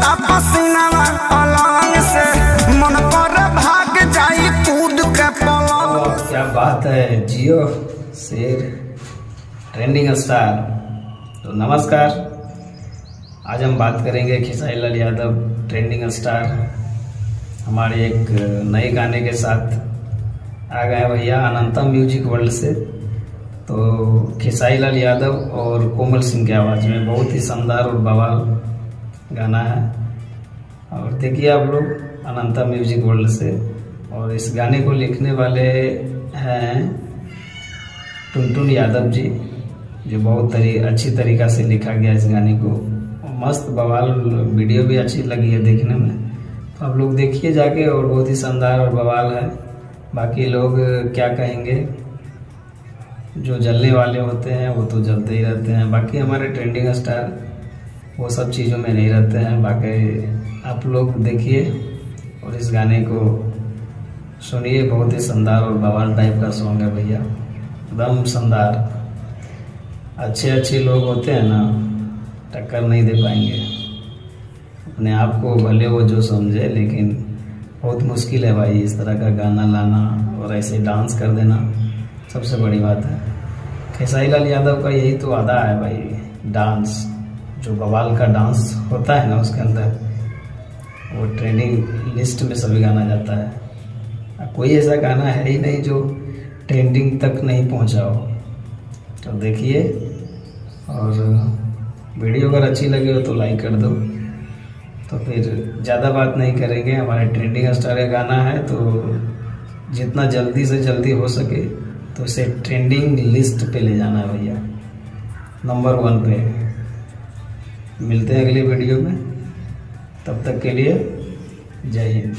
चुअता पसीना अलग से, मन पर भाग जाई कूद के पलंग। क्या बात है, जियो शेर ट्रेंडिंग स्टार। तो नमस्कार, आज हम बात करेंगे खेसारी लाल यादव ट्रेंडिंग स्टार हमारे एक नए गाने के साथ आ गए भैया अनंतम म्यूजिक वर्ल्ड से। तो खेसारी लाल यादव और कोमल सिंह की आवाज़ में बहुत ही शानदार और बवाल गाना है। और देखिए आप लोग अनंतम म्यूजिक वर्ल्ड से। और इस गाने को लिखने वाले हैं टुनटुन यादव जी, जो बहुत अच्छी तरीक़ा से लिखा गया इस गाने को। मस्त बवाल वीडियो भी अच्छी लगी है देखने में, तो आप लोग देखिए जाके। और बहुत ही शानदार और बवाल है। बाकी लोग क्या कहेंगे, जो जलने वाले होते हैं वो तो जलते ही रहते हैं। बाकी हमारे ट्रेंडिंग स्टार वो सब चीज़ों में नहीं रहते हैं। बाकी आप लोग देखिए और इस गाने को सुनिए। बहुत ही शानदार और बवाल टाइप का सॉन्ग है भैया, एकदम शानदार। अच्छे लोग होते हैं ना, टक्कर नहीं दे पाएंगे अपने आप को, भले वो जो समझे। लेकिन बहुत मुश्किल है भाई इस तरह का गाना लाना और ऐसे डांस कर देना, सबसे बड़ी बात है। खेसारी लाल यादव का यही तो अदा है भाई, डांस, जो बवाल का डांस होता है ना उसके अंदर, वो ट्रेंडिंग लिस्ट में सभी गाना जाता है। कोई ऐसा गाना है ही नहीं जो ट्रेंडिंग तक नहीं पहुंचा हो। तो देखिए, और वीडियो अगर अच्छी लगी हो तो लाइक कर दो। तो फिर ज़्यादा बात नहीं करेंगे, हमारे ट्रेंडिंग स्टार का गाना है तो जितना जल्दी से जल्दी हो सके तो इसे ट्रेंडिंग लिस्ट पे ले जाना है भैया, नंबर 1 पे। मिलते हैं अगले वीडियो में, तब तक के लिए जय हिंद।